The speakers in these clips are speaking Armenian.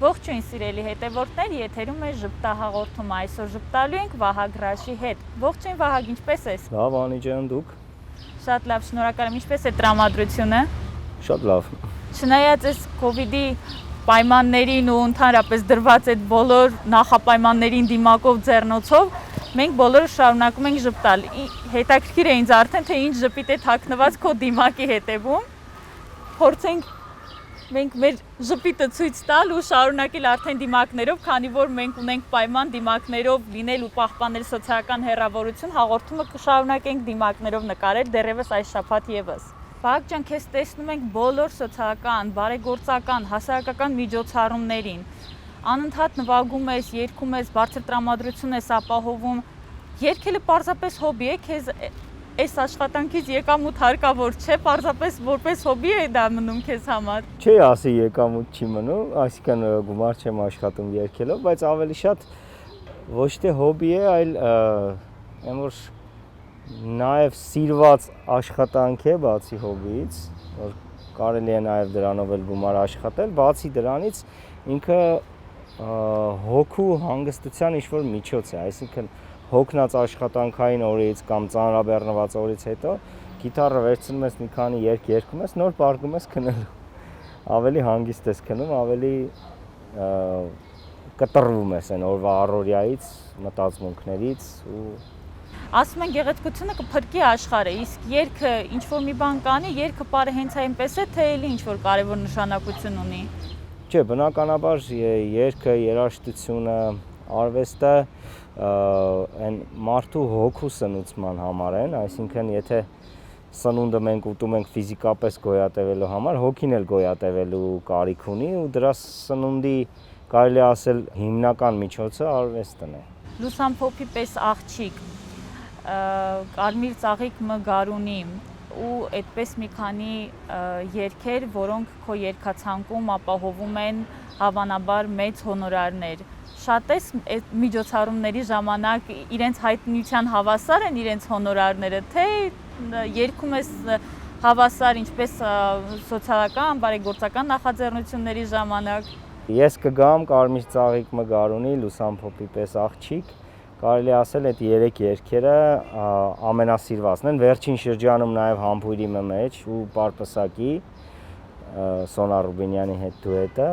Ողջույն սիրելի հետևորդներ, եթերում է ժպտահաղորդումը, այսօր ժպտալու ենք Վահագ Ռաշի հետ։ Ողջույն Վահագ, ինչպե՞ս ես։ Լավ, Անի ջան, դուք։ Շատ լավ, շնորհակալ եմ, ինչպե՞ս է տրամադրությունը։ Շատ լավ։ Չնայած այս COVID-ի պայմաններին ու ընդհանրապես դրված այդ բոլոր նախապայմաններին դիմակով ձեռնոցով, մենք բոլորը շարունակում ենք ժպտալ։ Հետաքրքիր է ինձ արդեն, թե ինչ ժպիտ է թաքնված քո դիմակի հետևում։ Փորձենք մենք մեր ժպիտը ցույց տալ ու շարունակել արդեն դիմակներով, քանի որ մենք ունենք պայման դիմակներով լինել ու պահպանել սոցիալական հեռավորություն, հաղորդումը կշարունակենք դիմակներով նկարել դեռևս այս շաբաթ եւս։ Վահագ ջան, քեզ տեսնում ենք բոլոր սոցիալական, բարեգործական, հասարակական միջոցառումներին։ Անընդհատ նվագում ես, երգում ես, բարձր տրամադրություն ես ապահովում։ Երգելը պարզապես հոբի է, քեզ այս աշխատանքից եկամուտ հարկավոր չէ, պարզապես որպես հոբի է դա մնում քեզ համար։ Չի ասի եկամուտ չի մնում, այսինքն գումար չեմ աշխատում երգելով, բայց ավելի շատ ոչ թե հոբի է, այլ այն որ նաև սիրված աշխատանք է, բացի հոբիից, որ կարելի է նաև դրանով էլ գումար աշխատել, բացի դրանից ինքը հոգու հանգստության ինչ-որ միջոց է, այսինքն հոգնած աշխատանքային օրից կամ ծանրաբեռնված օրից հետո գիտարը վերցնում ես մի քանի երգ երգում ես, նոր պարկում ես քնելու։ Ավելի հանգիստ ես քնում, ավելի կտրվում ես այն օրվա առօրյայից, մտածմունքներից ու ասում են գեղեցկությունը կփրկի աշխարհը, իսկ երգը ինչ որ մի բան կանի, երգը բարը հենց այնպես է, թե էլի ինչ որ կարևոր նշանակություն ունի։ Չէ, բնականաբար երգը, երաժշտությունը, արվեստը այն մարդու հոգու սնուցման համար են, այսինքն եթե սնունդը մենք ուտում ենք ֆիզիկապես գոյատևելու համար, հոգին էլ գոյատևելու կարիք ունի ու դրա սնունդի կարելի ասել հիմնական միջոցը արվեստն է։ Լուսամփոփի պես աղջիկ, կարմիր ծաղիկ մը գարունի ու այդպես մի քանի երգեր, որոնք քո երգացանկում ապահովում են հավանաբար մեծ հոնորարներ։ Շատ ես այդ միջոցառումների ժամանակ իրենց հայտնիության հավասար են իրենց հոնորարները, թե երգում ես հավասար ինչպես սոցիալական, բարեգործական նախաձեռնությունների ժամանակ։ Ես կգամ կարմիր ծաղիկ մը գարունի, լուսամփոփի պես աղջիկ, կարելի ասել այդ 3 երգերը ամենասիրվածն են, վերջին շրջանում նաև համբույրի մեջ ու Պարպսակի Սոնա Ռուբինյանի հետ դուետը։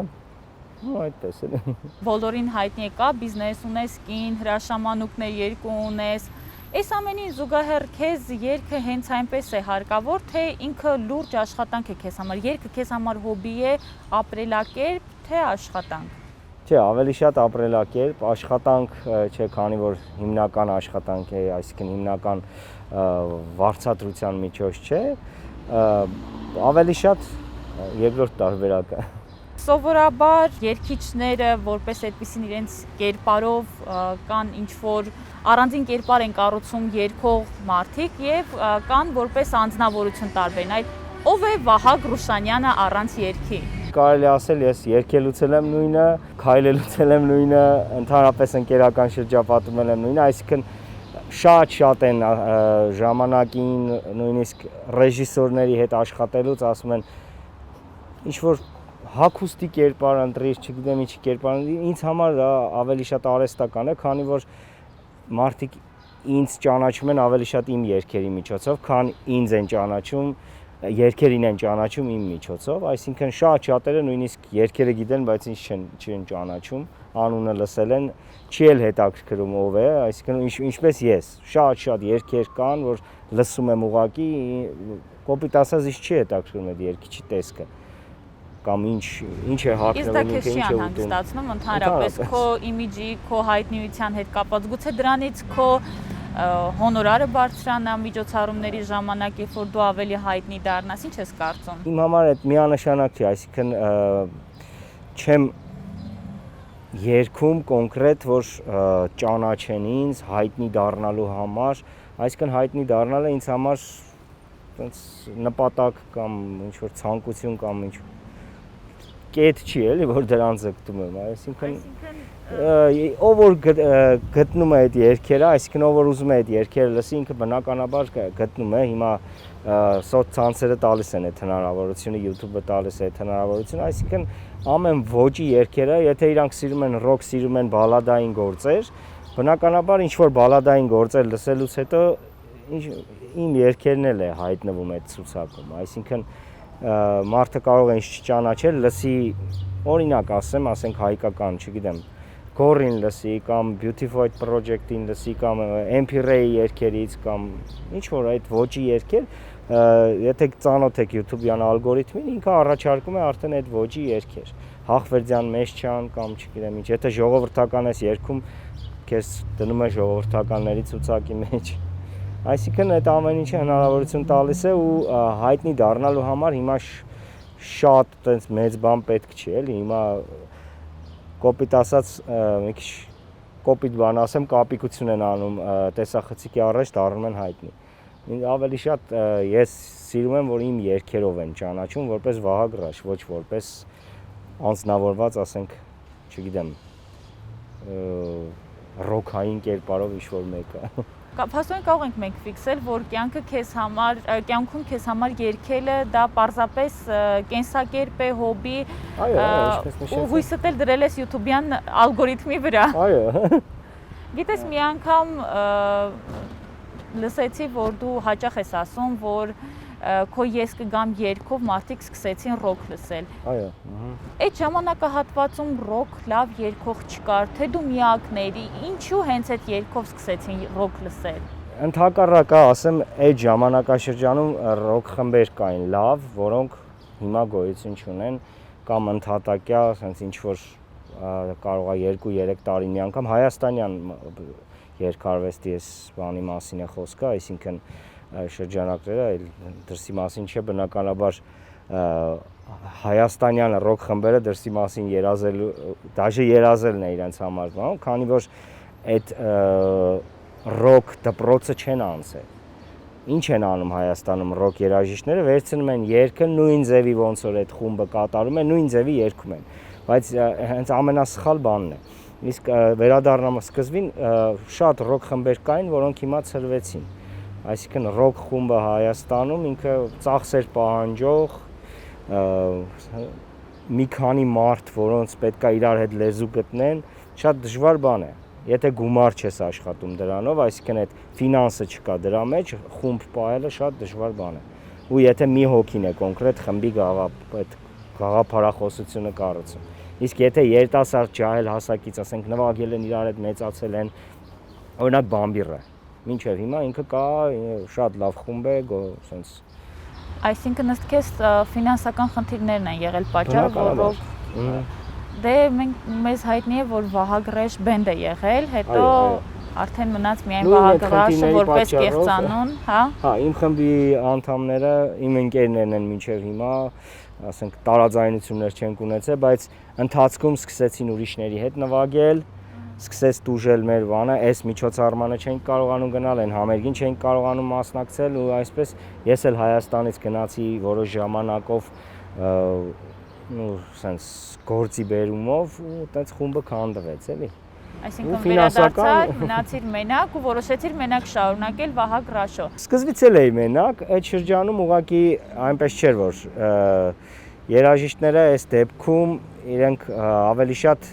Ու այդպես է։ Բոլորին հայտնի է կա, բիզնես ունես, կին, հրաշամանուկներ երկու ունես։ Այս ամենին զուգահեռ քեզ երգը հենց այնպես է հարկավոր, թե ինքը լուրջ աշխատանք է քեզ համար։ Երգը քեզ համար հոբի է, ապրելակերպ, թե աշխատանք։ Չէ, ավելի շատ ապրելակերպ, աշխատանք չէ, քանի որ հիմնական աշխատանք է, այսինքն հիմնական վարձատրության միջոց չէ, ավելի շատ երկրորդ տարբերակը։ Սովորաբար երգիչները որպես այդպեսին իրենց կերպարով կան ինչ-որ առանձին կերպար են կառուցում երգող մարդիկ եւ կան որպես անձնավորություն տարբերն։ Այդ ով է Վահագ Ռուշանյանը առանց երգի։ Կարելի ասել ես երգելուց եմ նույնը, քայլելուց եմ նույնը, ընդհանրապես ընկերական շրջապատում եմ նույնը, այսինքն շատ են ժամանակին նույնիսկ ռեժիսորների հետ աշխատելուց ասում են ինչ որ հագուստի կերպար ընտրիր, չգիտեմ ինչի կերպար, ինձ համար ավելի շատ արհեստական է, քանի որ մարդիկ ինձ ճանաչում են ավելի շատ իմ երգերի միջոցով, քան ինձ են ճանաչում, երգերին են ճանաչում իմ միջոցով, այսինքն շատերը նույնիսկ երգերը գիտեն, բայց ինձ չեն ճանաչում, անունը լսել են, չի էլ հետաքրքրում ով է, այսինքն ինչպես ես, շատ երգեր կան, որ լսում եմ ուղակի, կոպիտ ասած ինձ չի հետաքրքրում այդ երգիչի տեսքը։ Կամ ինչ է հագնվում, ինչ է անհանգստացնում ընդհանրապես քո իմիջի, քո հայտնիության հետ կապված, գուցե դրանից քո հոնորարը բարձրանա միջոցառումների ժամանակ, երբ որ դու ավելի հայտնի դառնաս, ինչ ես կարծում։ Իմ համար այդ միանշանակ չի, այսինքն չեմ երգում կոնկրետ, որ ճանաչեն ինձ հայտնի դառնալու համար, այսինքն հայտնի դառնալը ինձ համար նպատակ կամ ինչ որ ցանկություն կամ ինչ կետ չի էլի, որ դրան ձգտում եմ, այսինքն ով որ գտնում է այդ երգերը, այսինքն ով որ ուզում է այդ երգերը լսի, ինքը բնականաբար գտնում է, հիմա սոցցանցերը տալիս են այդ հնարավորությունը, YouTube-ը տալիս է այդ հնարավորությունը, այսինքն ամեն ոճի երգերը, եթե իրանք սիրում են ռոք, սիրում են բալադային գործեր, բնականաբար ինչ որ բալադային գործեր լսելուց հետո իմ երգերն էլ է հայտնվում այդ ցուցակում, այսինքն մարդը կարող է ինձ չճանաչել, լսի, օրինակ ասենք հայկական, չգիտեմ, Գորին լսի կամ Beautified Project-ին լսի կամ MP-Ray երգերից կամ ինչ որ այդ ոճի երգեր, եթե ծանոթ եք YouTube-յան ալգորիթմին, ինքը առաջարկում է արդեն այդ ոճի երգեր։ Հախվերդյան Մեշչյան կամ չգիտեմ ինչ, եթե ժողովրդական ես երգում, քեզ դնում է ժողովրդականների ցուցակի մեջ։ Այսինքն այդ ամեն ինչը հնարավորություն տալիս է ու հայտնի դառնալու համար հիմա շատ այդպես մեծ բան պետք չի, էլի, հիմա կոպիտ ասած մի քիչ կոպիտ բան ասեմ, կապիկություն են անում տեսախցիկի առաջ դառնում են հայտնի։ Ավելի շատ ես սիրում եմ, որ իմ երգերով են ճանաչում որպես Վահագ Ռաշ, ոչ որպես անձնավորված, ասենք, չգիտեմ, ռոքային կերպարով ինչ-որ մեկը։ Փաստորեն կարող ենք մենք ֆիքսել, որ կյանքում քեզ համար երգելը դա պարզապես կենսակերպ է, հոբի, ու հույսդ էլ դրել ես YouTube-յան ալգորիթմի վրա։ Այո։ Գիտես, մի անգամ լսեցի, որ դու հաճախ ես ասում, որ քո ես կգամ երգով մարդիկ սկսեցին ռոք լսել։ Այո։ Այդ ժամանակահատվածում ռոք լավ երգող չկար, թե դու միակն էի, ինչու հենց այդ երգով սկսեցին ռոք լսել։ Ընդհակառակը ասեմ, այդ ժամանակաշրջանում ռոք խմբեր կային լավ, որոնք հիմա գոյություն չունեն կամ ընդհատակյա, ասենց ինչ որ կարող է 2-3 տարի մի անգամ հայաստանյան երգարվեստի այս բանի մասին է խոսքը, այսինքն շրջանակները, այլ դրսի մասին չէ, բնականաբար հայաստանյան ռոք խմբերը դրսի մասին դաժե երազելն է իրենց համար, քանի որ այդ ռոք դպրոցը չեն անցել։ Ինչ են անում Հայաստանում ռոք երաժիշտները, վերցնում են երգը նույն ձևի ոնց որ այդ խումբը կատարում է, նույն ձևի երգում են, բայց հենց ամենասխալ բանն է։ Իսկ վերադառնալով սկզբին շատ ռոք խմբեր կային, որոնք հիմա ցրվեցին։ Այսինքն ռոք խումբը Հայաստանում ինքը ծախսեր պահանջող մի քանի մարդ, որոնց պետք է իրար հետ լեզու գտնեն, շատ դժվար բան է։ Եթե գումար չես աշխատում դրանով, այսինքն այդ ֆինանսը չկա դրա մեջ, խումբ պահելը շատ դժվար բան է։ Ու եթե մի հոգին է կոնկրետ խմբի այդ գաղափարախոսությունը կառուցում։ Իսկ եթե երիտասարդ ջահել հասակից, ասենք, նվագել են իրար հետ մեծացել են, օրինակ Բամբիռը, մինչև հիմա ինքը կա շատ լավ խումբ է, ասենց։ Այսինքն ըստ քեզ ֆինանսական խնդիրներն են եղել պատճառը, որով դե մեզ հայտնի է, որ Վահագ Ռաշ բենդ է եղել, հետո արդեն մնաց միայն Վահագ Ռաշը որպես կեղծանուն, հա։ Հա, իմ խմբի անդամները, իմ ընկերներն են մինչև հիմա, ասենք տարաձայնություններ չենք ունեցել, բայց ընթացքում սկսեցին ուրիշների հետ նվագել, սկսեց տուժել մեր բանը, այս միջոցառմանը չենք կարողանում գնալ, այն համերգին չենք կարողանում մասնակցել ու այսպես ես էլ Հայաստանից գնացի որոշ ժամանակով սենց գործի բերումով ու այդպես խումբը քանդվեց, էլի։ Այսինքն վերադարձար, մնացիր մենակ ու որոշեցիր մենակ շարունակել Վահագ Ռաշով։ Սկզբից էլ էի մենակ, այդ շրջանում ուղղակի այնպես չէր, որ երաժիշտները այս դեպքում իրենք ավելի շատ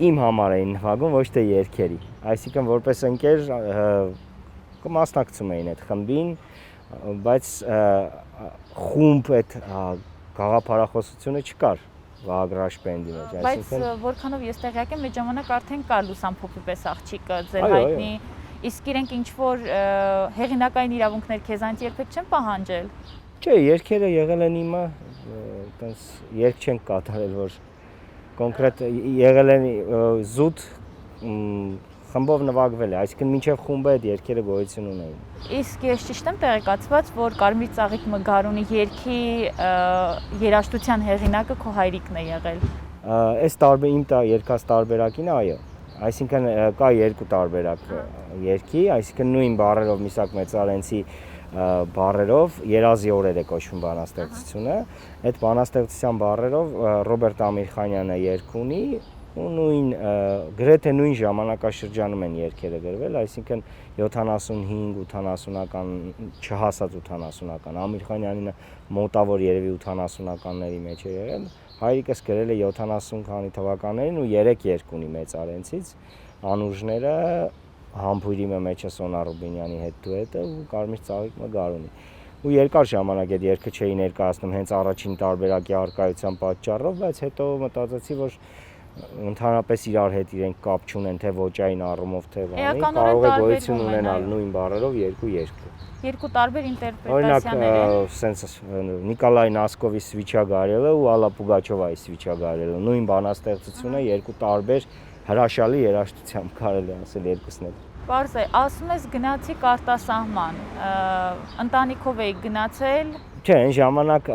իմ համար էին նվագում, ոչ թե երգերի։ Այսինքն որպես ընկեր կմասնակցում էին այդ խմբին, բայց խումբ այդ գաղափարախոսությունը չկար Վահագ Ռաշ բենդի մեջ, այսինքն բայց որքանով ես տեղյակ եմ, այդ ժամանակ արդեն կար Լուսամփոփի պես աղջիկը, ձեր հայտնի, իսկ իրենք ինչ որ հեղինակային իրավունքներ քեզանից երբեք չեն պահանջել։ Չէ, երգերը եղել են իմը, այտենց երգ չենք կատարել, որ կոնկրետ եղել են զուտ խմբով նվագվել է, այսինքն մինչև խումբը այդ երգերը գոյություն ունեին։ Իսկ ես ճիշտ եմ տեղեկացված, որ Կարմիր ծաղիկ Մգարունի երգի երաժշտության հեղինակը քո հայրիկն է եղել։ Այս իմ երգած տարբերակին, այո։ Այսինքն կա երկու տարբերակ երգի, այսինքն նույն բառերով Միսակ Մեծարենցի բառերով երազի օրեր է կոչվում բանաստեղծությունը։ Այդ բանաստեղծության բառերով Ռոբերտ Ամիրխանյանը երգ ունի ու նույն գրեթե նույն ժամանակաշրջանում են երգերը գրվել, այսինքն 75-80-ական, չհասած 80-ական, Ամիրխանյանինը մոտավոր երևի 80-ականների մեջ է եղել, հայրիկս գրել է 70 քանի թվականներին ու 3 երգ ունի մեծարենցից, Անուժները, Համբույրիմը մեջը Սոնա Ռուբինյանի հետ դուետը ու Կարմիր ծաղիկը Գարունի։ Ու երկար ժամանակ այդ երգը չէի ներկայացնում հենց առաջին տարբերակի առկայության պատճառով, բայց հետո մտածեցի, որ ընդհանրապես իրար հետ իրենք կապ չունեն թե ոճային առումով թե բանի, կարող է գոյություն ունենալ նույն բառերով երկու երգը։ Երկու տարբեր ինտերպրետացիաներ են։ Օրինակ, սենց Նիկոլայ Նասկովի Սվիչագարելը ու Ալլա Պուգաչովայի Սվիչագարելը, նույն բանաստեղծությունը երկու տարբեր հրաշալի երաժշտությամբ կարելի է ասել երկուսն էլ։ Պարզ է, ասում ես գնացիք արտասահման, ընտանիքով եք գնացել։ Չէ, այն ժամանակ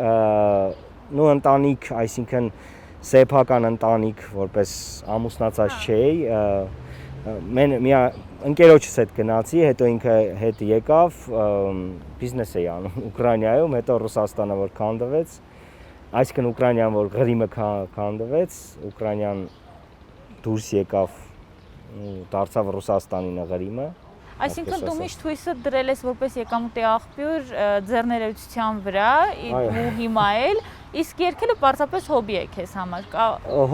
նու ընտանիք, այսինքն սեփական ընտանիք, որպես ամուսնացած չէի, մի ընկերոջս հետ գնացի, հետո ինքը հետ եկավ, բիզնես էի անում Ուկրաինայում, հետո Ռուսաստանը որ քանդվեց, այսինքն Ուկրաինան որ Ղրիմը քանդվեց, Ուկրաինան դուրս եկավ ու դարձավ Ռուսաստանի Ղրիմը։ Այսինքն դու միշտ հույսը դրել ես որպես եկամուտի աղբյուր ձեռներեցության վրա ու հիմա էլ, իսկ երգելը պարզապես հոբի է քեզ համար։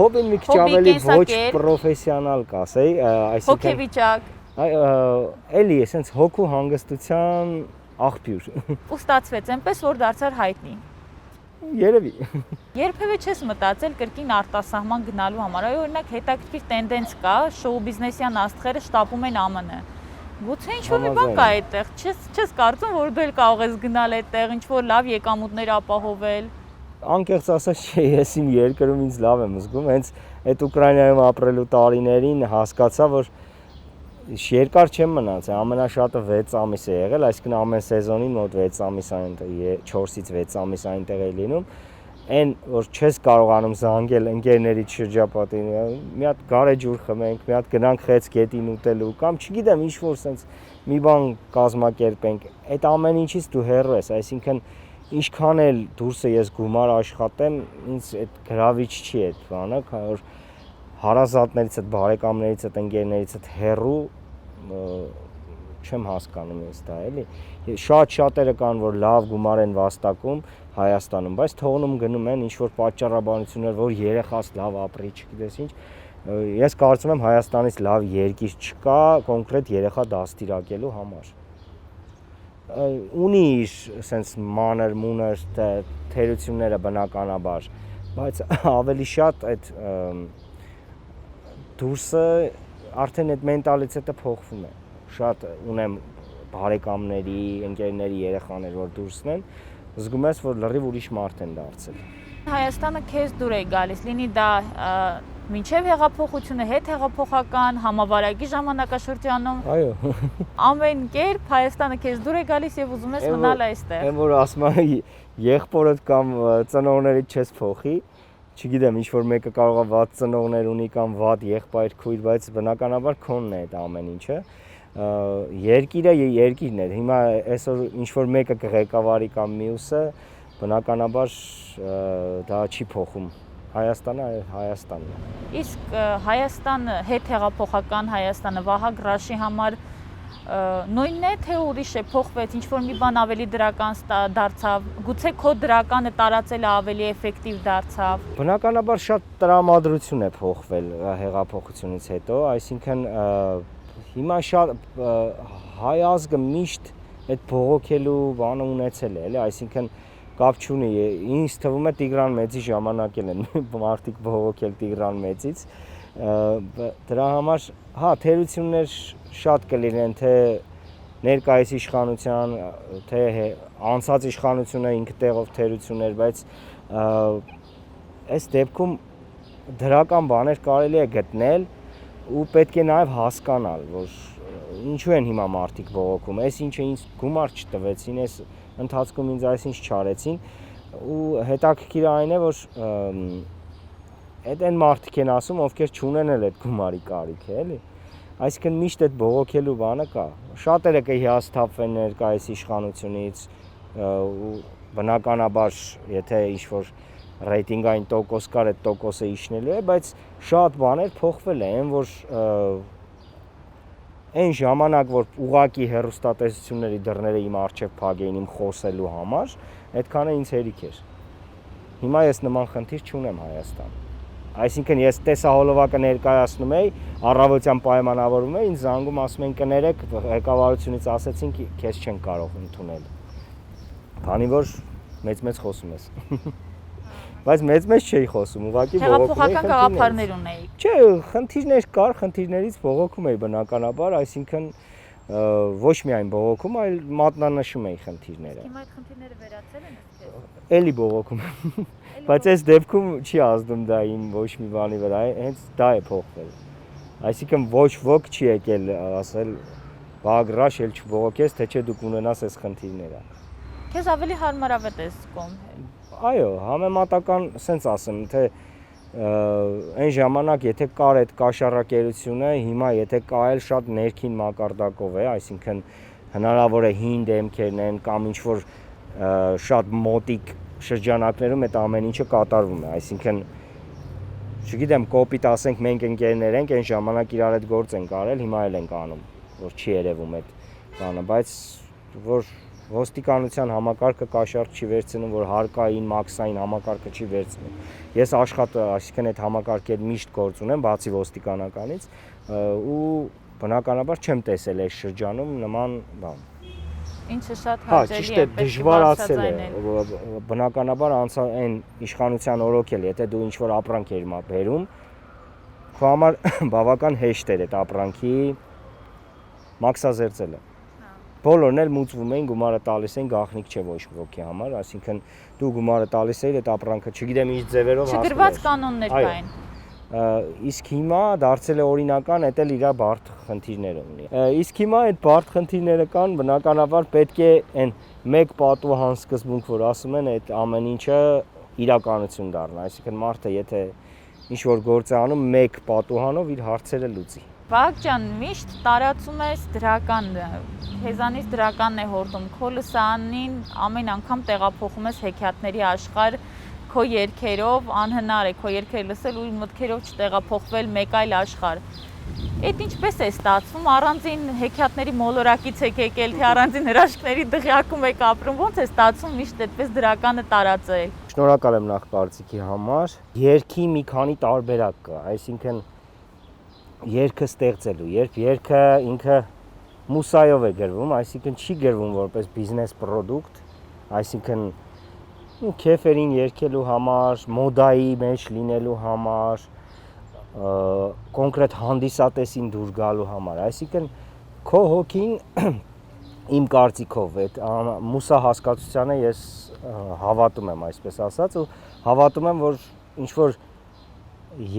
Հոբին մի քիչ ավելի ոչ պրոֆեսիոնալ կասեի, այսինքն հոգեվիճակ։ Էլի էսենց հոգու հանգստության աղբյուր։ Ու ստացվեց այնպես, որ դարձար հայտնի։ Երևի։ Երբևէ չես մտածել կրկին արտասահման գնալու համար։ Այո, օրինակ հետաքրքիր տենդենց կա, շոու բիզնեսյան աստղերը շտապում են ԱՄՆ։ Գուցե ինչ-որ մի բան կա այդտեղ, չես կարծում, որ դու էլ կարող ես գնալ այդտեղ, ինչ-որ լավ եկամուտներ ապահովել։ Անկեղծ ասած, չէ, ես իմ երկրում ինձ լավ եմ զգում, հենց այդ Ուկրաինայում ապրելու տարիներին հասկացա, որ երկար չեմ մնացել, ամենաշատը 6 ամիս է եղել, այսինքն ամեն սեզոնին մոտ 6 ամիս այնտեղ 4-ից 6 ամիս այնտեղ է լինում։ Այն որ չես կարողանում զանգել ընկերներից շրջապատին, մի հատ գարեջուր խմենք, մի հատ գնանք խեց գետին ուտելու կամ չգիտեմ ինչ որ sense մի բան կազմակերպենք, այդ ամեն ինչից դու հեռու ես, այսինքն ինչքան էլ դուրսը ես գումար աշխատեմ, ինձ այդ գրավիչ չի այդ բանը, քանի որ հարազատներից այդ բարեկամներից այդ ընկերներից այդ հեռու չեմ հասկանում ես դա էլի։ Շատերը կան, որ լավ գումար են վաստակում Հայաստանում, բայց թողնում գնում են ինչ-որ պատճառաբանություններ, որ երեխաս լավ ապրի, չգիտես ինչ։ Ես կարծում եմ Հայաստանից լավ երկիր չկա կոնկրետ երեխա դաստիարակելու համար։ Ունի իր sense մանր մուներ թերությունները բնականաբար, բայց ավելի շատ այդ դուրսը արդեն այդ մենտալիտետը փոխվում է։ Շատ ունեմ բարեկամների, ընկերների երեխաներ, որ դուրսն են, զգում ես, որ լրիվ ուրիշ մարդ են դարձել։ Հայաստանը քեզ դուր է գալիս, լինի դա մինչև հեղափոխությունը, հետ հեղափոխական, համավարակի ժամանակաշրջանում։ Այո։ Ամեն կերպ Հայաստանը քեզ դուր է գալիս եւ ուզում ես մնալ այստեղ։ Այն որ ասում են եղբորդ կամ ծնողներիդ չես փոխի, չգիտեմ, ինչ որ մեկը կարող է վատ ծնողներ ունի կամ վատ եղբայր քույր, բայց բնականաբար քոնն է այդ ամեն ինչը։ Երկիրը երկիրն է։ Հիմա այսօր ինչ որ մեկը կղեկավարի կամ մյուսը, բնականաբար դա չի փոխում։ Հայաստանը Հայաստանն է։ Իսկ Հայաստանը, հետ հեղափոխական Հայաստանը Վահագ Ռաշի համար նույնն է, թե ուրիշ է, փոխվեց, ինչ որ մի բան ավելի դրական դարձավ, գուցե քո դրականը տարածելը ավելի էֆեկտիվ դարձավ։ Բնականաբար շատ տրամադրություն է փոխվել հեղափոխությունից հետո, այսինքն հիմա շատ հայ ազգը միշտ այդ բողոքելու բանը ունեցել է, էլի, այսինքն կապ չունի, ինձ թվում է Տիգրան Մեծի ժամանակել են մարդիկ բողոքել Տիգրան Մեծից, դրա համար, հա, թերություններ շատ կլինեն, թե ներկայիս իշխանության, թե անցած իշխանությունը ինքը տեղով թերություններ, բայց այս դեպքում դրական բաներ կարելի է գտնել ու պետք է նաև հասկանալ, որ ինչու են հիմա մարդիկ բողոքում, այս ինչը ինձ գումար չտվեցին, այս ընթացքում ինձ այսինչ չարեցին ու հետաքրքիր այն է, որ այդ այն մարդիկ են ասում, ովքեր չունեն էլ այդ գումարի կարիք է, էլի։ Այսինքն միշտ այդ բողոքելու բանը կա։ Շատերը կհիասթափվեն ներկայիս իշխանությունից ու բնականաբար, եթե ինչ-որ ռեյտինգային տոկոս կար, այդ տոկոսը իջնելու է, բայց շատ բաներ փոխվել են, որ այն ժամանակ, որ ուղակի հեռուստատեսությունների դռները իմ առջև փակեին իմ խոսելու համար, այդքանը ինձ հերիք էր։ Հիմա ես նման խնդիր չունեմ Հայաստանում։ Այսինքն ես տեսահոլովակը ներկայացնում էի, առավոտյան պայմանավորվում էի, ինձ զանգում ասում են կներեք, ղեկավարությունից ասեցին քեզ չեն կարող ընդունել։ Քանի որ մեծ խոսում ես։ Բայց մեծ չէի խոսում, ուղղակի բողոքում էի։ Հեղափոխական գաղափարներ ունեիք։ Չէ, խնդիրներ կար, խնդիրներից բողոքում էի բնականաբար, այսինքն ոչ միայն բողոքում, այլ մատնանշում էի խնդիրները։ Հիմա այդ խնդիրները վերացել են քեզ։ Էլի բողոքում եմ։ Բայց այս դեպքում չի ազդում դա իմ ոչ մի բանի վրա, հենց դա է փոխվել։ Այսինքն ոչ ոք չի եկել ասել բագրաշ էլ չբողոքես, թե չէ դուք ունենաս այս խնդիրները։ Քեզ ավելի հարմարավետ է զգում։ Այո, համեմատական սենց ասեմ, թե այն ժամանակ եթե կար այդ կաշառակերությունը, հիմա եթե կա էլ շատ ներքին մակարդակով է, այսինքն հնարավոր է հին դեմքերն են կամ ինչ-որ շատ մոտիկ շրջանակներում այդ ամեն ինչը կատարվում է, այսինքն չգիտեմ, կոպիտ ասենք մենք ընկերներ ենք, այն ժամանակ իրար այդ գործ ենք արել, հիմա էլ ենք անում, որ չի երևում այդ բանը, բայց որ ոստիկանության համակարգը կաշառք չի վերցնում, որ հարկային, մաքսային համակարգը չի վերցնում։ Ես այսինքն այդ համակարգի հետ միշտ գործ ունեմ, բացի ոստիկանականից, ու բնականաբար չեմ տեսել այս շրջանում նման բան։ Ինչը շատ հաճելի է, դժվարացել է, բնականաբար այն իշխանության օրոք էլ, եթե դու ինչ-որ ապրանք էր բերում, քո համար բավական հեշտ էր այդ ապրանքի մաքսազերծելը։ Բոլորն էլ մուծվում էին, գումարը տալիս էին, գաղտնիք չէ ոչ ոքի համար, այսինքն դու գումարը տալիս էիր այդ ապրանքը, չգիտեմ ինչ ձևերով հասնում էր։ Չգրված կանոններ կային։ Իսկ հիմա դարձել է օրինական, դա էլ իր բարդ խնդիրները ունի։ Իսկ հիմա այդ բարդ խնդիրները կան, բնականաբար պետք է այն մեկ պատուհան սկզբունք, որ ասում են, այդ ամեն ինչը իրականություն դառնա, այսինքն մարդը եթե ինչ-որ գործ է անում, մեկ պատուհանով իր հարցերը լուծի։ Վահագ ջան, միշտ տարածում ես դրականը, քեզանից դրականն է հորդում, քո լսանին ամեն անգամ տեղափոխում ես հեքիաթների աշխարհ քո երգերով, անհնար է քո երգերը լսել ու մտքերով չտեղափոխվել մեկ այլ աշխարհ։ Այդ ինչպես է ստացվում, առանձին հեքիաթների մոլորակից եք եկել, թե առանձին հրաշքների դղյակում եք ապրում, ոնց է ստացվում միշտ այդպես դրականը տարածել։ Շնորհակալ եմ նախ կարծիքի համար։ Երգի մի քանի տարբերակ կա, այսինքն երգը ստեղծելու, երբ երգը ինքը մուսայով է գրվում, այսինքն չի գրվում որպես բիզնես պրոդուկտ, այսինքն քեֆերին երգելու համար, մոդայի մեջ լինելու համար, կոնկրետ հանդիսատեսին դուր գալու համար, այսինքն քո հոգին իմ կարծիքով այդ մուսա հասկացությանը ես հավատում եմ, այսպես ասած, ու հավատում եմ, որ ինչ-որ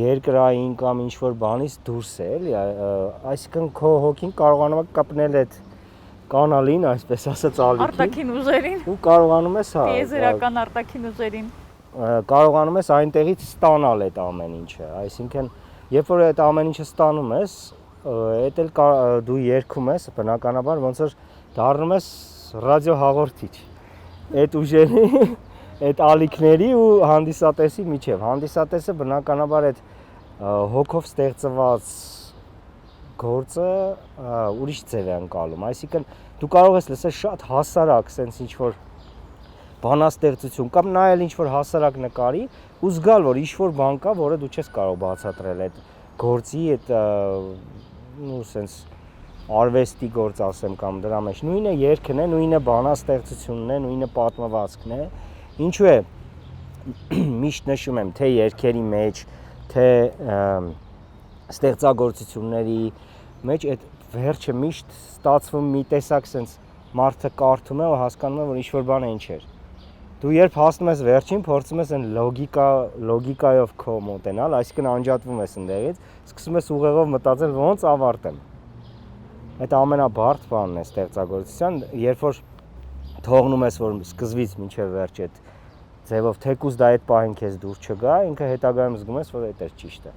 երկրային կամ ինչ-որ բանից դուրս է, էլի, այսինքն քո հոգին կարողանում է կպնել այդ կանալին, այսպես ասած, ալիքին։ Արտաքին ուժերին։ Ու կարողանում ես, հա, տիեզերական արտաքին ուժերին։ Կարողանում ես այնտեղից ստանալ այդ ամեն ինչը, այսինքն երբ որ այդ ամեն ինչը ստանում ես, այդ էլ դու երգում ես, բնականաբար ոնց որ դառնում ես ռադիո հաղորդիչ։ Այդ ուժերի այդ ալիքների ու հանդիսատեսի միջև։ Հանդիսատեսը բնականաբար այդ հոգով ստեղծված գործը ուրիշ ձև է անցալում։ Այսինքն դու կարող ես լսել շատ հասարակ, sense ինչ-որ բանաստեղծություն կամ նայել ինչ-որ հասարակ նկարի ու զգալ, որ ինչ-որ բան կա, որը դու չես կարող բացատրել այդ գործի, այդ sense արվեստի գործ ասեմ կամ դրա մեջ։ Նույնը երգն է, նույնը բանաստեղծությունն է, նույնը պատմվածքն է։ Ինչու է միշտ նշում եմ, թե երգերի մեջ, թե ստեղծագործությունների մեջ այդ վերջը միշտ ստացվում մի տեսակ sense մարդը կարդում է ու հասկանում է, որ ինչ-որ բան է ինչ էր։ Դու երբ հասնում ես վերջին, փորձում ես այն լոգիկայով քո մոտենալ, այսինքն անջատվում ես ընդեղից, սկսում ես ուղեղով մտածել ոնց ավարտեմ։ Այդ ամենաբարդ բանն է ստեղծագործության, երբ որ թողնում ես, որ սկզբից մինչև վերջ այդ ձևով թեկուզ դա այդ պահին քեզ դուր չգա, ինքը հետագայում զգում ես, որ դա ճիշտ է։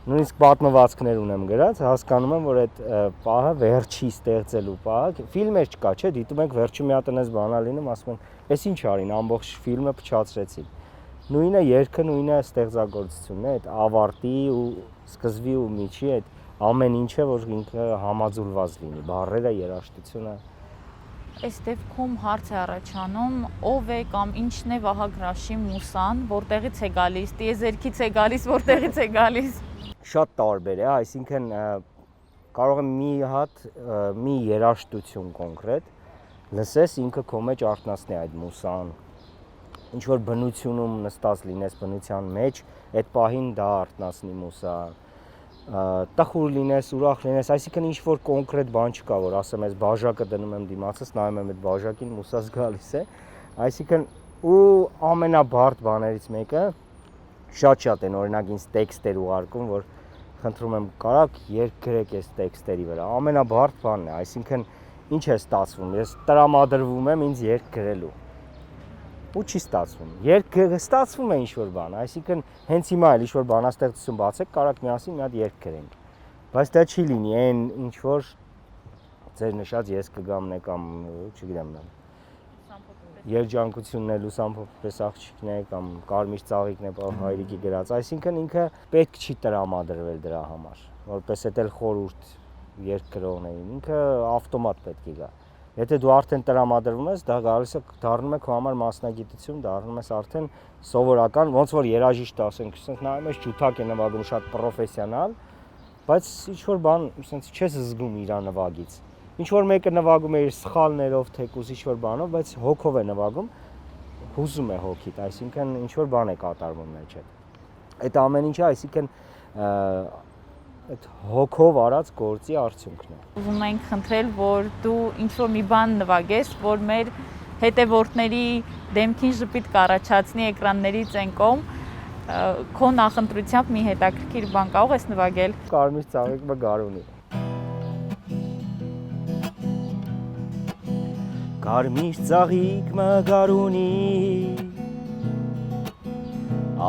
նույնիսկ պատմվածքներ ունեմ գրած, հասկանում եմ, որ այդ պահը վերջի ստեղծելու պահը, ֆիլմեր չկա, չէ, դիտում ենք վերջի մի հատ այնպես բանալ լինում, ասում են, «Էս ինչ արին, ամբողջ ֆիլմը փչացրեցին»։ Նույնը երգը, նույնը ստեղծագործությունն է, այդ ավարտի ու սկզբի ու միջի այդ ամեն ինչը, որ ինքը համաձուլված լինի, բառերը, երաժշտությունը։ Այս դեպքում հարց է առաջանում, ով է կամ ինչն է Վահագ Ռաշի մուսան, որտեղից է գալիս, տիեզերքից է գալիս, որտեղից է գալիս։ Շատ տարբեր է, այսինքն կարող է մի հատ մի երաժշտություն կոնկրետ լսես ինքը քո մեջ արտնասնի այդ մուսան, ինչ որ բնությունում նստած լինես բնության մեջ, այդ պահին դա արտնասնի մուսա, տխուր լինես, ուրախ լինես, այսինքն ինչ որ կոնկրետ բան չկա, որ ասեմ ես բաժակը դնում եմ դիմացս, նայում եմ այդ բաժակին, մուսաս գալիս է, այսինքն ու ամենաբարդ բաներից մեկը շատ են, օրինակ ինձ տեքստեր ուղարկում, որ խնդրում եմ կարաք երգ գրեք այս տեքստերի վրա, ամենաբարդ բանն է, այսինքն ինչ է ստացվում, ես տրամադրվում եմ ինձ երգ գրելու ու չի ստացվում, երգ ստացվում է ինչ-որ բան, այսինքն հենց հիմա էլ ինչ-որ բանաստեղծություն բացեք, կարաք միասին մի հատ երգ գրենք, բայց դա չի լինի, այն ինչ-որ ձեր նշած ես կգամն է կամ չգիտեմ երջանկությունն է, լուսամփոփ պես աղջիկն է կամ կարմիր ծաղիկն է հայրիկի գրած, այսինքն ինքը պետք չի տրամադրվել դրա համար, որպես էդ էլ խորհուրդ երգ գրողներին, ինքը ավտոմատ պետք է գա։ Եթե դու արդեն տրամադրվում ես, դա գալիս է դառնում է քո համար մասնագիտություն, դառնում ես արդեն սովորական, ոնց որ երաժիշտ ասենք, ասենք նայում ես ջութակ է նվագում շատ պրոֆեսիոնալ, բայց ինչ որ բան, ասենք չես զգում իր նվագից։ Ինչ որ մեկը նվագում է իր սխալներով, թեկուզ ինչ որ բանով, բայց հոգով է նվագում, հուզում է հոգիդ, այսինքն ինչ որ բան է կատարվում մեջ այդ։ Այդ ամեն ինչը, այսինքն այդ հոգով արած գործի արդյունքն է։ Ուզում ենք խնդրել, որ դու ինչ-որ մի բան նվագես, որ մեր հետևորդների դեմքին ժպիտ կառաջացնի էկրաններից այն կողմ, քո նախընտրությամբ մի հետաքրքիր բան կարող ես նվագել։ Կարմիր ծաղիկ մը գարունի։ Կարմիր ծաղիկ մը գարունի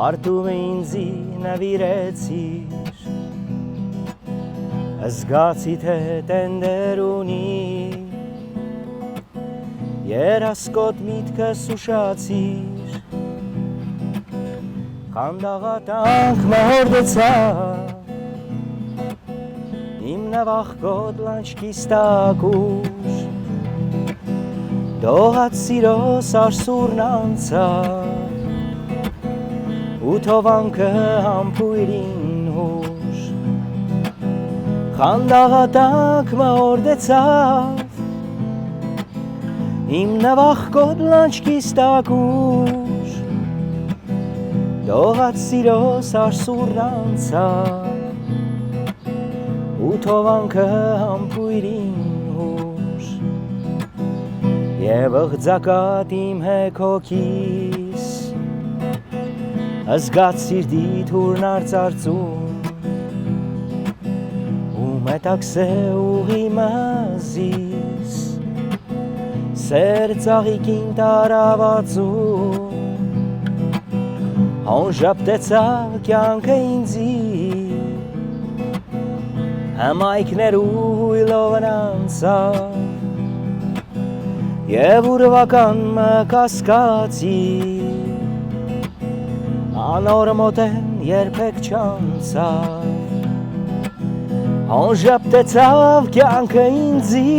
Արդում է ինձի նվիրեցիր Զգացի թե տենդեր ունի Երասկոտ միտքս ուշացիր Խանդաղատանք մհորդեցա Իմ նվախկոտ լանչքիս տակուր Դողած սիրո սարսուրն անցա Ու թովանքը համբույրին հուր Խանդաղատակ մհորդեցավ Իմ նվախկոտ լանչքիս տակուր Դողած սիրո սարսուրն անցավ Ու թովանքը համբույրին հուր Եվ ըղձակատ իմ հեքոքիս Զգաց սիրտիդ հուրն արծարծում Մետաքսե ուղի մազիս Սեր ծաղիկին տարավացում Անժապտեցա կյանքը ինձի Համայքներու հույլովն անցավ Եվ ուրվական մը կասկացի Անոր մոտեն երբեք չանցավ Անժապտեցավ կյանքը ինձի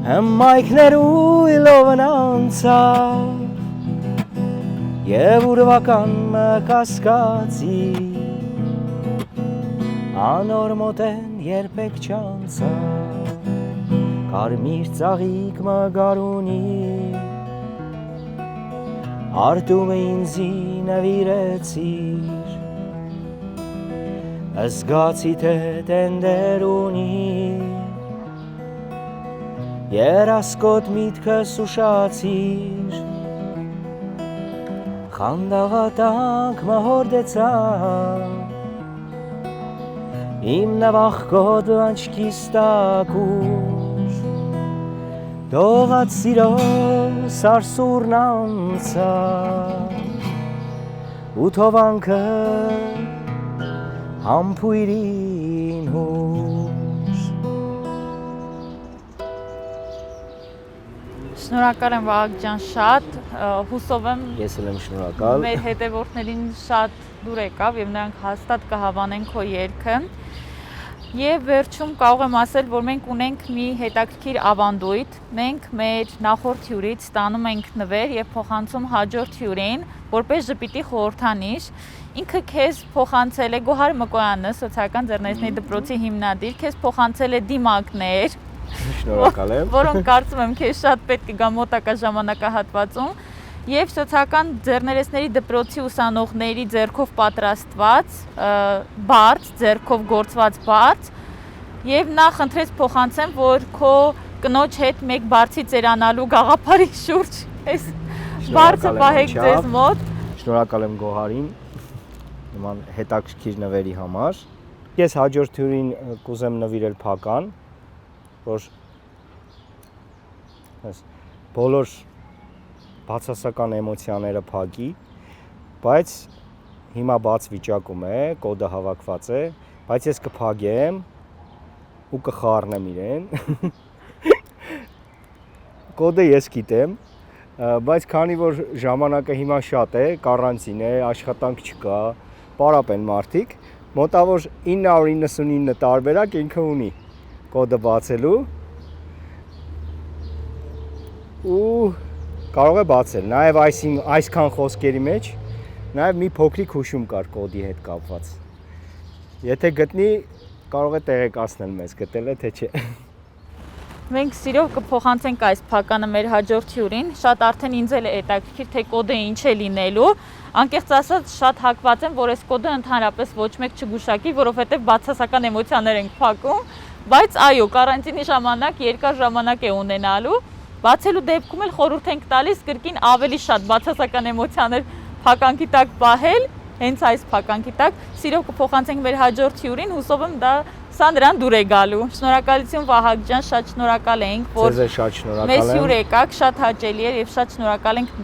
Համայքներու իլովն անցավ Եվ ուրվական մը կասկացի Անոր մոտեն երբեք չանցավ Կարմիր ծաղիկ մը գարունի Արդում է ինձի նվիրեցիր Զգացի թե տենդեր ունի Երասկոտ միտքս ուշացիր Խանդաղատանք մհորդեցա Իմ նվախկոտ լանչքիս տակուր Դողած սիրո սարսուրն անցա Ու թովանքը Համբույրին հուշ։ Շնորհակալ եմ Վահագ ջան շատ, հուսով եմ Ես էլ եմ շնորհակալ։ մեր հետևորդներին շատ դուր եկավ եւ նրանք հաստատ կհավանեն քո երգը։ Եվ վերջում կարող եմ ասել, որ մենք ունենք մի հետաքրքիր ավանդույթ։ Մենք մեր նախորդ հյուրից ստանում ենք նվեր եւ փոխանցում հաջորդ հյուրին, որպես ժպիտի խորհրդանիշ։ Ինքը քեզ փոխանցել է Գոհար Մկոյանը, սոցիալական ձեռներեցների դպրոցի հիմնադիր, քեզ փոխանցել է դիմակներ, Շնորհակալ եմ։ որոնք կարծում եմ քեզ շատ պետք կգա մոտակա ժամանակահատվածում, եւ սոցիալական ձեռներեցների դպրոցի ուսանողների ձեռքով պատրաստված բարձ, ձեռքով գործված բարձ, եւ նա խնդրեց փոխանցեմ, որ քո կնոջ հետ մեկ բարձի ծերանալու գաղափարի շուրջ այս բարձը պահեք ձեզ մոտ։ Շնորհակալ եմ Գոհարին նման հետաքրքիր նվերի համար։ Ես հաջորդ հյուրին կուզեմ նվիրել փական, որ բոլոր բացասական էմոցիաները փակի, բայց հիմա բաց վիճակում է, կոդը հավաքված է, բայց ես կփակեմ ու կխառնեմ իրեն։ Կոդը ես գիտեմ, բայց քանի որ ժամանակը հիմա շատ է, կարանտին է, աշխատանք չկա, պարապ են մարդիկ, մոտավոր 999 տարբերակ ինքը ունի կոդը բացելու ու կարող է բացել, նաև այսքան խոսքերի մեջ, նաև մի փոքրիկ հուշում կար կոդի հետ կապված։ Եթե գտնի, կարող է տեղեկացնել մեզ, գտել է թե չէ։ Մենք սիրով կփոխանցենք այս փականը մեր հաջորդ հյուրին, շատ արդեն ինձ էլ է հետաքրքիր, թե կոդը ինչ է լինելու։ Անկեղծ ասած, շատ հակված եմ, որ այս կոդը ընդհանրապես ոչ մեկ չգուշակի, որովհետև բացասական էմոցիաներ ենք փակում, բայց այո, կարանտինի ժամանակ երկար ժամանակ է ունենալու։ Բացելու դեպքում էլ խորհուրդ ենք տալիս կրկին ավելի շատ բացասական էմոցիաներ փականքի տակ պահել, հենց այս փականքի տակ։ Սիրով կփոխանցենք մեր հաջորդ հյուրին, հուսով եմ սա նրան դուր է գալու։ Շնորհակալություն Վահագ ջան, շատ շնորհակալ ենք, որ Ձեզ շատ շնորհակալ եմ։ Մեզ հյուր եկաք, շատ հաճելի էր եւ շատ շնորհակալ ենք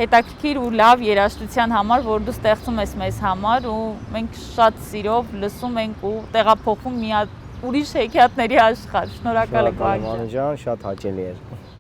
հետաքրքիր ու լավ երաժշտության համար, որ դու ստեղծում ես մեզ համար ու մենք շատ սիրով լսում ենք ու տեղափոխում մի ուրիշ հեքիաթների աշխարհ։ Շնորհակալ եք Վահագ ջան, շատ հաճելի էր։